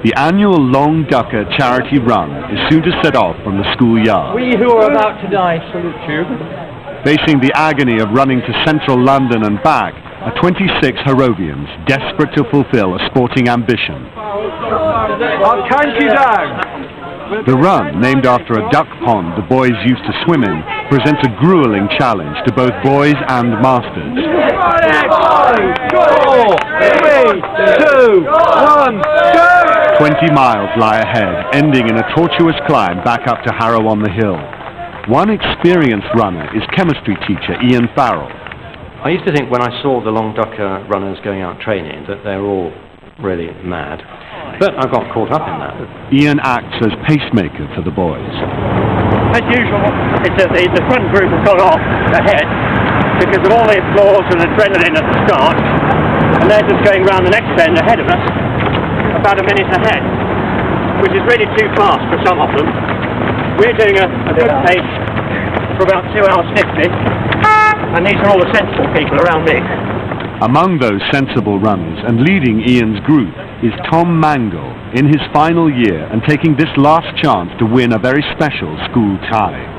The annual Long Ducker charity run is soon to set off from the schoolyard. We who are about to die salute you. Facing the agony of running to central London and back are 26 Harrovians desperate to fulfill a sporting ambition. I'll count you down. The run, named after a duck pond the boys used to swim in, presents a grueling challenge to both boys and masters. 5, 4, 3, 2, 1, go! 20 miles lie ahead, ending in a tortuous climb back up to Harrow-on-the-Hill. One experienced runner is chemistry teacher Ian Farrell. I used to think when I saw the long ducker runners going out training that they were all really mad, but I got caught up in that. Ian acts as pacemaker for the boys. As usual, the front group has gone off ahead because of all the applause and adrenaline at the start, and they're just going round the next bend ahead of us, about a minute ahead, which is really too fast for some of them. We're doing a good pace for about 2 hours 50, and these are all the sensible people around me. Among those sensible runners and leading Ian's group is Tom Mangle, in his final year and taking this last chance to win a very special school tie.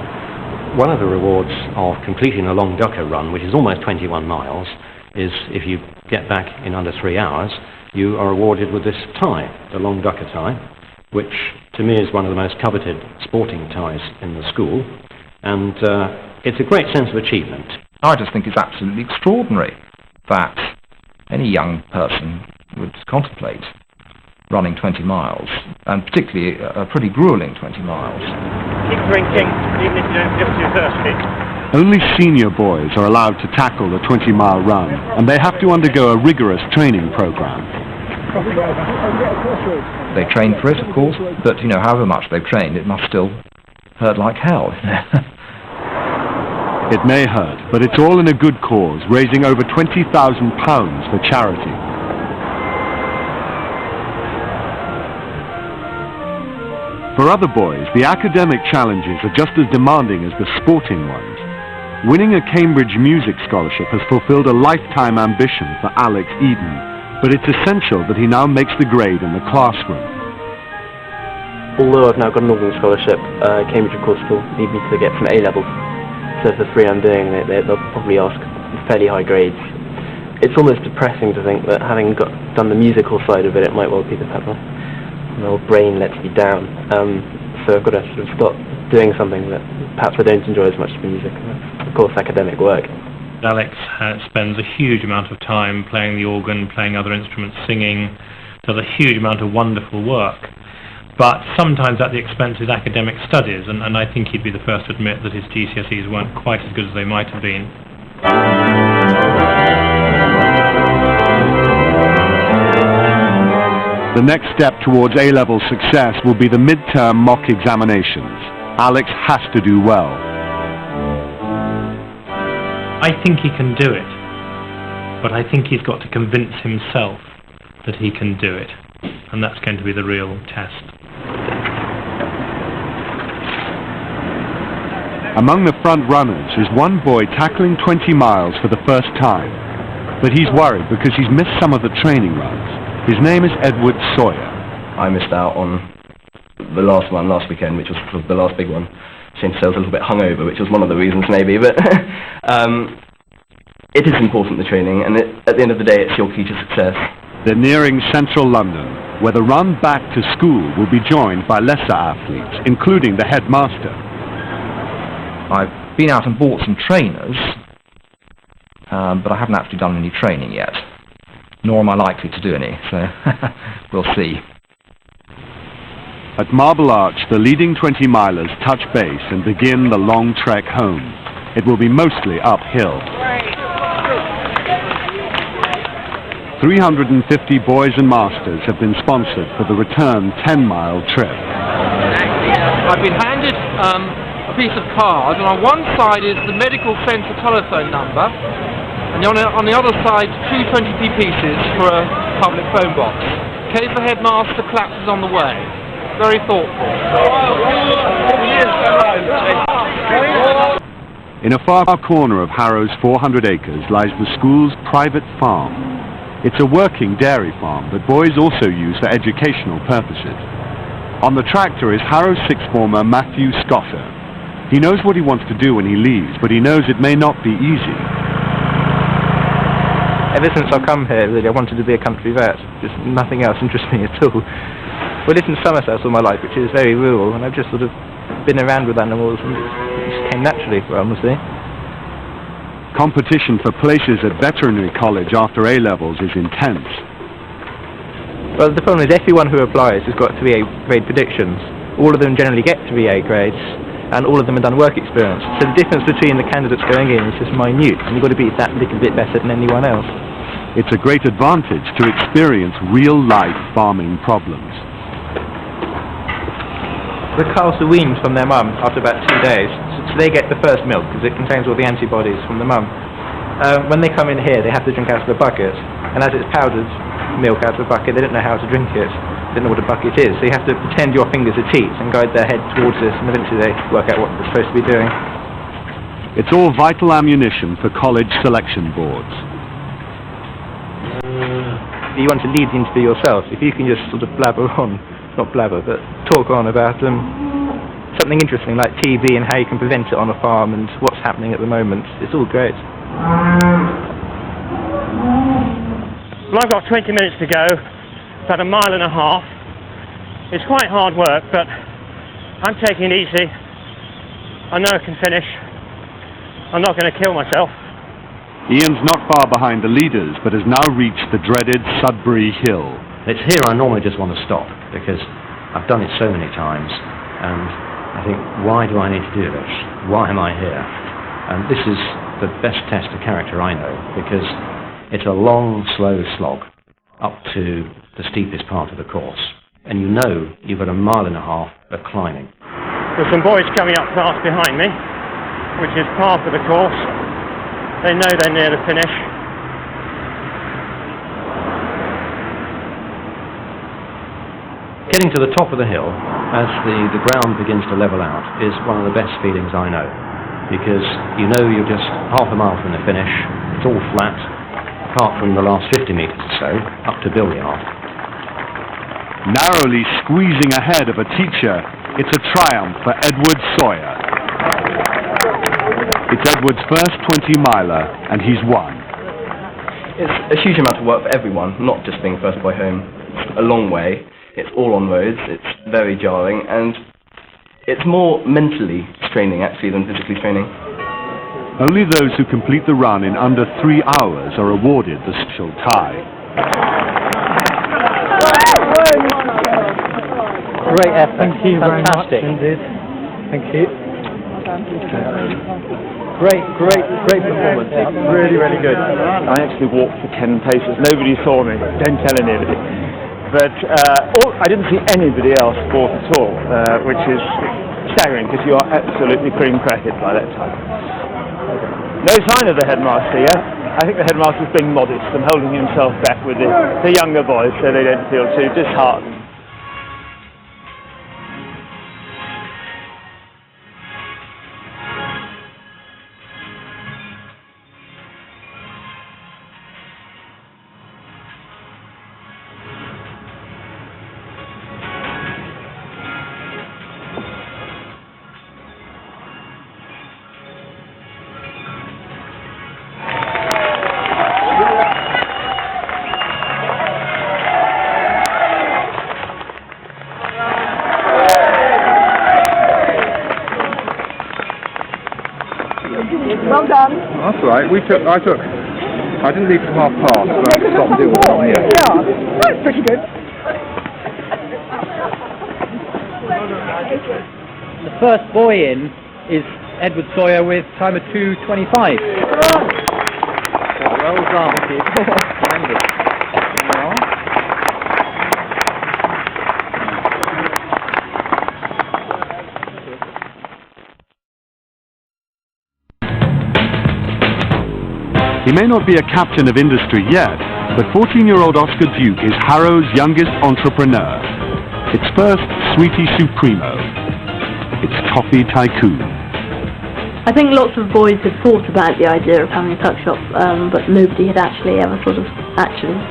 One of the rewards of completing a long ducker run, which is almost 21 miles, is if you get back in under 3 hours, you are awarded with this tie, the long ducker tie, which to me is one of the most coveted sporting ties in the school, and it's a great sense of achievement. I just think it's absolutely extraordinary that any young person would contemplate running 20 miles, and particularly a pretty grueling 20 miles. Keep drinking, even if you don't feel too thirsty. Only senior boys are allowed to tackle the 20-mile run, and they have to undergo a rigorous training program. They train for it, of course, but you know, however much they've trained, it must still hurt like hell. It may hurt, but it's all in a good cause, raising over £20,000 for charity. For other boys, the academic challenges are just as demanding as the sporting ones. Winning a Cambridge Music Scholarship has fulfilled a lifetime ambition for Alex Eden, but it's essential that he now makes the grade in the classroom. Although I've now got an organ scholarship, Cambridge of course still need me to get from A-levels. So for the 3 I'm doing, they'll probably ask fairly high grades. It's almost depressing to think that having done the musical side of it, it might well be that my old brain lets me down. So I've got to sort of stop doing something that perhaps I don't enjoy as much as music. And that's, of course, academic work. Alex spends a huge amount of time playing the organ, playing other instruments, singing, does a huge amount of wonderful work. But sometimes at the expense of his academic studies, and I think he'd be the first to admit that his GCSEs weren't quite as good as they might have been. The next step towards A-level success will be the mid-term mock examinations. Alex has to do well. I think he can do it, but I think he's got to convince himself that he can do it, and that's going to be the real test. Among the front runners is one boy tackling 20 miles for the first time, but he's worried because he's missed some of the training runs. His name is Edward Sawyer. I missed out on the last one last weekend, which was sort of the last big one. Since I was a little bit hungover, which was one of the reasons maybe, but it is important, the training, and at the end of the day it's your key to success. They're nearing central London, where the run back to school will be joined by lesser athletes, including the headmaster. I've been out and bought some trainers, but I haven't actually done any training yet, nor am I likely to do any, so we'll see. At Marble Arch, the leading 20-milers touch base and begin the long trek home. It will be mostly uphill. 350 boys and masters have been sponsored for the return 10-mile trip. I've been handed a piece of card, and on one side is the medical centre telephone number, and on the other side 2 20p pieces for a public phone box. K for headmaster, claps is on the way. Very thoughtful. In a far corner of Harrow's 400 acres lies the school's private farm. It's a working dairy farm that boys also use for educational purposes. On the tractor is Harrow sixth former Matthew Scotter. He knows what he wants to do when he leaves, but he knows it may not be easy. Ever since I've come here, really, I wanted to be a country vet. Just nothing else interests me at all. I lived in Somerset all my life, which is very rural, and I've just sort of been around with animals, and it just came naturally, honestly. Competition for places at veterinary college after A-levels is intense. Well, the problem is everyone who applies has got 3A grade predictions. All of them generally get 3A grades, and all of them have done work experience. So the difference between the candidates going in is just minute, and you've got to be that little bit better than anyone else. It's a great advantage to experience real-life farming problems. The calves are weaned from their mum after about 2 days, so they get the first milk because it contains all the antibodies from the mum. When they come in here, they have to drink out of a bucket, and as it's powdered milk out of a bucket, they don't know how to drink it. They don't know what a bucket is, so you have to pretend your fingers are teats and guide their head towards this, and eventually they work out what they're supposed to be doing. It's all vital ammunition for college selection boards. You want to lead the interview yourself. If you can just sort of blabber on, not blabber, but talk on about something interesting like TB and how you can prevent it on a farm and what's happening at the moment, it's all great. Well, I've got 20 minutes to go, about 1.5 miles. It's quite hard work, but I'm taking it easy. I know I can finish. I'm not going to kill myself. Ian's not far behind the leaders, but has now reached the dreaded Sudbury Hill. It's here I normally just want to stop, because I've done it so many times, and I think, why do I need to do this? Why am I here? And this is the best test of character I know, because it's a long, slow slog up to the steepest part of the course. And you know you've got 1.5 miles of climbing. There's some boys coming up fast behind me, which is part of the course. They know they're near the finish. Getting to the top of the hill, as the ground begins to level out, is one of the best feelings I know. Because you know you're just 0.5 mile from the finish, it's all flat, apart from the last 50 metres or so, up to Billiard. Narrowly squeezing ahead of a teacher, it's a triumph for Edward Sawyer. It's Edward's first 20-miler, and he's won. It's a huge amount of work for everyone, not just being first boy home. It's a long way, it's all on roads, it's very jarring, and it's more mentally straining actually than physically straining. Only those who complete the run in under 3 hours are awarded the special tie. Great effort. Thank you very much indeed. Thank you. Great performance. Really, really good. I actually walked for 10 paces. Nobody saw me. Don't tell anybody. But I didn't see anybody else walk at all, which is staggering because you are absolutely cream-cracked by that time. No sign of the headmaster yet. I think the headmaster's being modest and holding himself back with the younger boys so they don't feel too disheartened. Well done. That's all right. I didn't leave till past, but I stopped doing it on here. Yeah, that's pretty good. The first boy in is Edward Sawyer with time of 2:25. Well done. Thank you. He may not be a captain of industry yet, but 14-year-old Oscar Duke is Harrow's youngest entrepreneur. It's first Sweetie Supremo. It's Coffee Tycoon. I think lots of boys had thought about the idea of having a tuck shop, but nobody had actually ever sort of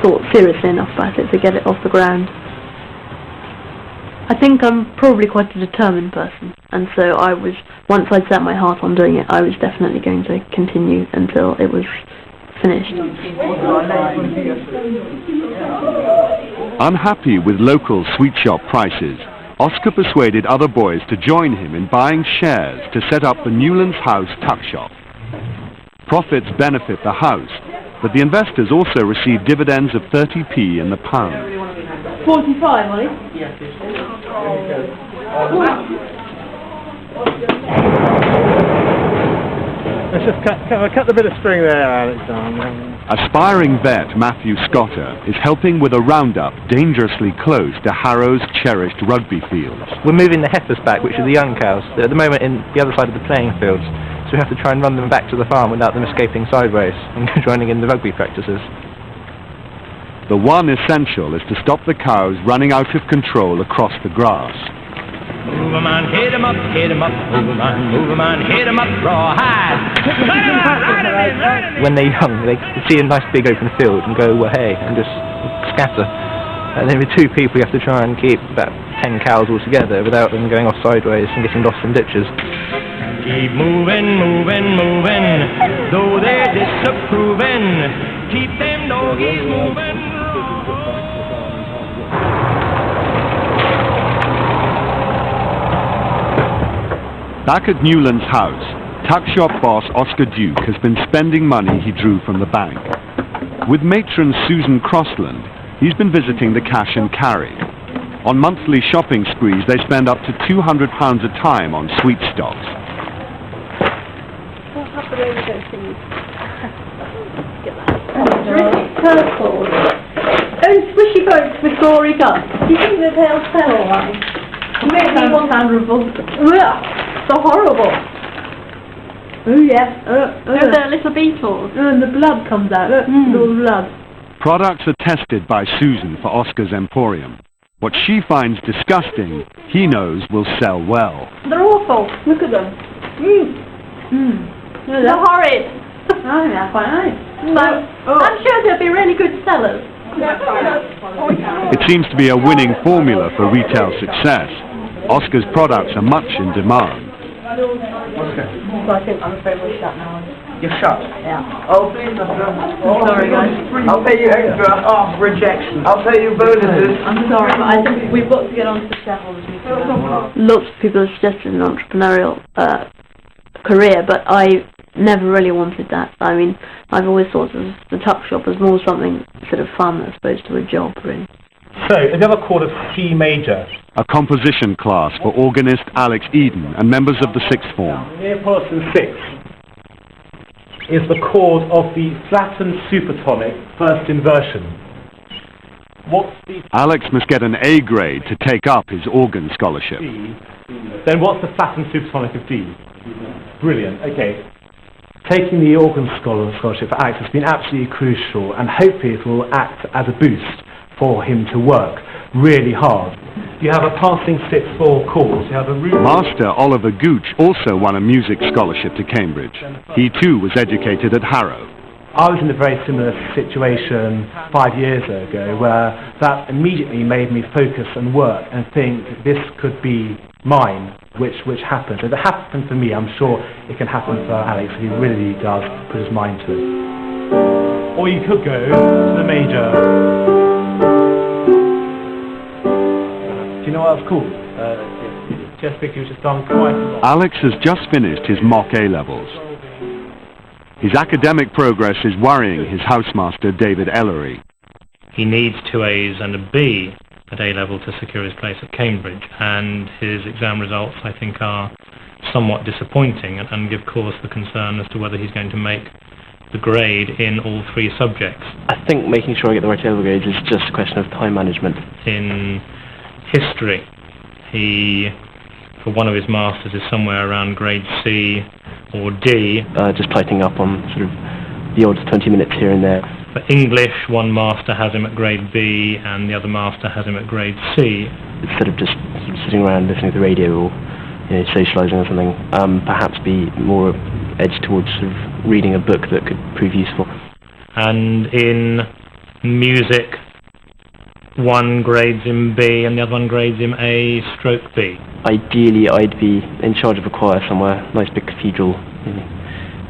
thought seriously enough about it to get it off the ground. I think I'm probably quite a determined person, and so once I'd set my heart on doing it, I was definitely going to continue until it was finished. Unhappy with local sweet shop prices, Oscar persuaded other boys to join him in buying shares to set up the Newlands House tuck shop. Profits benefit the house, but the investors also receive dividends of 30p in the pound. 45, Ollie? Yes. Let's just cut the bit of string there, Alex. Aspiring vet Matthew Scotter is helping with a roundup dangerously close to Harrow's cherished rugby fields. We're moving the heifers back, which are the young cows. They're at the moment in the other side of the playing fields, so we have to try and run them back to the farm without them escaping sideways and joining in the rugby practices. The one essential is to stop the cows running out of control across the grass. Move 'em on, hit 'em up, move 'em on, hit 'em up, rawhide. When they're young, they see a nice big open field and go, well, hey, and just scatter. And then with two people, you have to try and keep about 10 cows all together without them going off sideways and getting lost in ditches. Keep moving, moving, moving, though they're disapproving. Keep them doggies moving. Back at Newlands House, tuck shop boss Oscar Duke has been spending money he drew from the bank. With matron Susan Crossland, he's been visiting the cash and carry. On monthly shopping sprees, they spend up to £200 a time on sweet stocks. What happened over those things? Get that. Really purple. Oh, squishy boats with gory guts. Do you think that they'll sell all right? Maybe one sound revolting. So horrible. Oh yes. They're little beetles. And the blood comes out. All the blood. Products are tested by Susan for Oscar's Emporium. What she finds disgusting, he knows will sell well. They're awful. Look at them. They're horrid. Oh, yeah, quite nice. So, I'm sure they'll be really good sellers. It seems to be a winning formula for retail success. Oscar's products are much in demand. So I think I'm afraid we're shut now. You're shut? Yeah. Oh, please, Sorry, guys. I'll pay you extra. Oh, rejection. I'll pay you bonuses. I'm sorry, but I think we've got to get on to the shareholders meeting. Lots of people have suggested an entrepreneurial career, but I never really wanted that. I mean, I've always thought of the tuck shop as more something sort of fun as opposed to a job, really. So, have you ever chord of C major? A composition class for organist Alex Eden and members of the sixth form. Neapolitan 6 is the chord of the flattened supertonic first inversion. What's the... Alex must get an A grade to take up his organ scholarship. D. Then what's the flattened supertonic of D? Brilliant, okay. Taking the organ scholarship for Alex has been absolutely crucial, and hopefully it will act as a boost for him to work really hard. You have a passing 6/4 course. You have a Master Oliver Gooch also won a music scholarship to Cambridge. He too was educated at Harrow. I was in a very similar situation 5 years ago, where that immediately made me focus and work and think this could be mine, which happened. If it happened for me, I'm sure it can happen for Alex. He really does put his mind to it. Or you could go to the major. Do you know what that's called? Just because you've just done quite a lot. Alex has just finished his mock A-levels. His academic progress is worrying his housemaster David Ellery. He needs 2 A's and a B at A-level to secure his place at Cambridge, and his exam results, I think, are somewhat disappointing and give cause for concern as to whether he's going to make the grade in all 3 subjects. I think making sure I get the right A-level grades is just a question of time management. In history, he, for one of his masters, is somewhere around grade C or D. Just tightening up on sort of the odd 20 minutes here and there. For English, one master has him at grade B and the other master has him at grade C. Instead of just sort of sitting around listening to the radio or socialising or something, perhaps be more edged towards sort of reading a book that could prove useful. And in music, one grades in B and the other one grades in A/B. Ideally, I'd be in charge of a choir somewhere, nice big cathedral,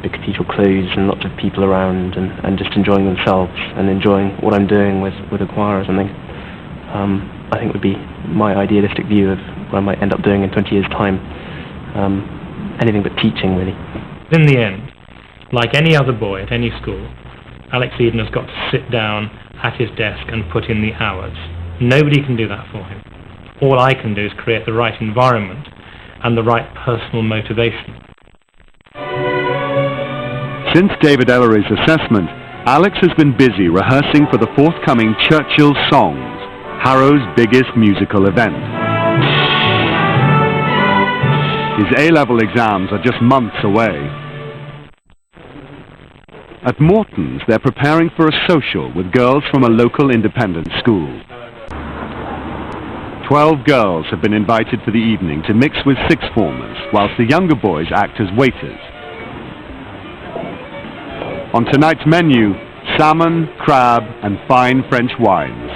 big cathedral close and lots of people around and just enjoying themselves and enjoying what I'm doing with a choir or something. I think would be my idealistic view of what I might end up doing in 20 years' time. Anything but teaching, really. In the end, like any other boy at any school, Alex Eden has got to sit down at his desk and put in the hours. Nobody can do that for him. All I can do is create the right environment and the right personal motivation. Since David Ellery's assessment, Alex has been busy rehearsing for the forthcoming Churchill Songs, Harrow's biggest musical event. His A-level exams are just months away. At Morton's, they're preparing for a social with girls from a local independent school. 12 girls have been invited for the evening to mix with sixth formers, whilst the younger boys act as waiters. On tonight's menu, salmon, crab, and fine French wines.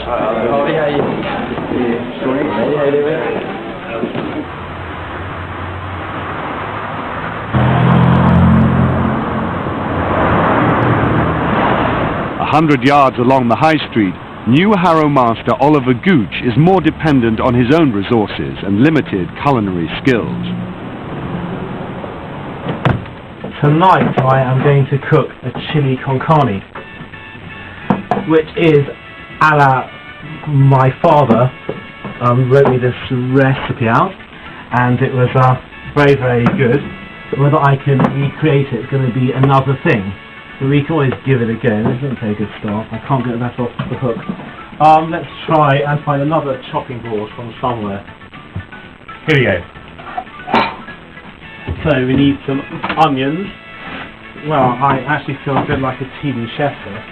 A 100 yards along the high street, new Harrow master Oliver Gooch is more dependent on his own resources and limited culinary skills. Tonight I am going to cook a chili con carne, which is a la my father wrote me this recipe out, and it was very, very good. But whether I can recreate it is going to be another thing. But we can always give it a go. This isn't a good start. I can't get that off the hook. Let's try and find another chopping board from somewhere. Here we go. So we need some onions. Well, I actually feel a bit like a TV chef here.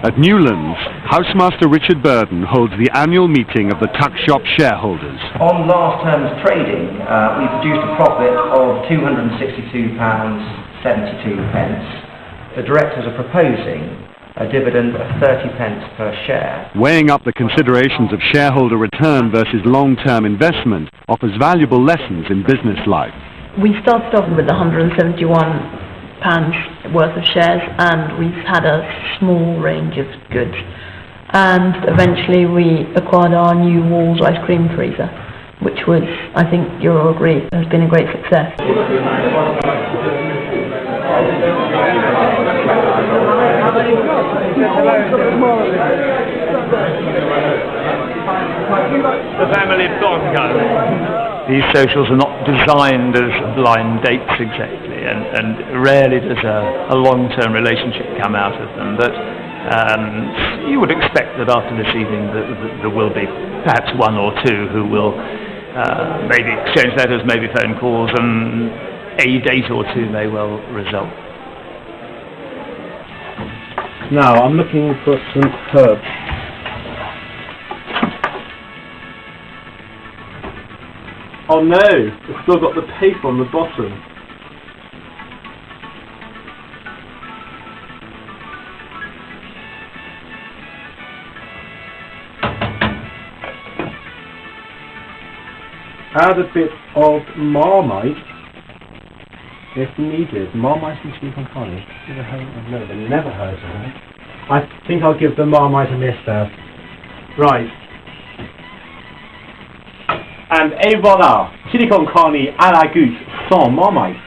At Newlands, Housemaster Richard Burden holds the annual meeting of the Tuck Shop shareholders. On last term's trading, we produced a profit of £262.72. The directors are proposing a dividend of 30 pence per share. Weighing up the considerations of shareholder return versus long-term investment offers valuable lessons in business life. We started off with £171 worth of shares, and we've had a small range of goods. And eventually we acquired our new Walls ice cream freezer, which was, I think you'll all agree, has been a great success. The family of Donco. These socials are not designed as blind dates exactly, and rarely does a long-term relationship come out of them. But you would expect that after this evening there will be perhaps one or two who will maybe exchange letters, maybe phone calls, and a date or two may well result. Now I'm looking for some herbs. Oh no, it's still got the paper on the bottom. Add a bit of Marmite if needed. Marmite and chili con carne. Never heard of it. I think I'll give the Marmite a miss there. Right. And et voilà, chili con carne à la goutte sans Marmite.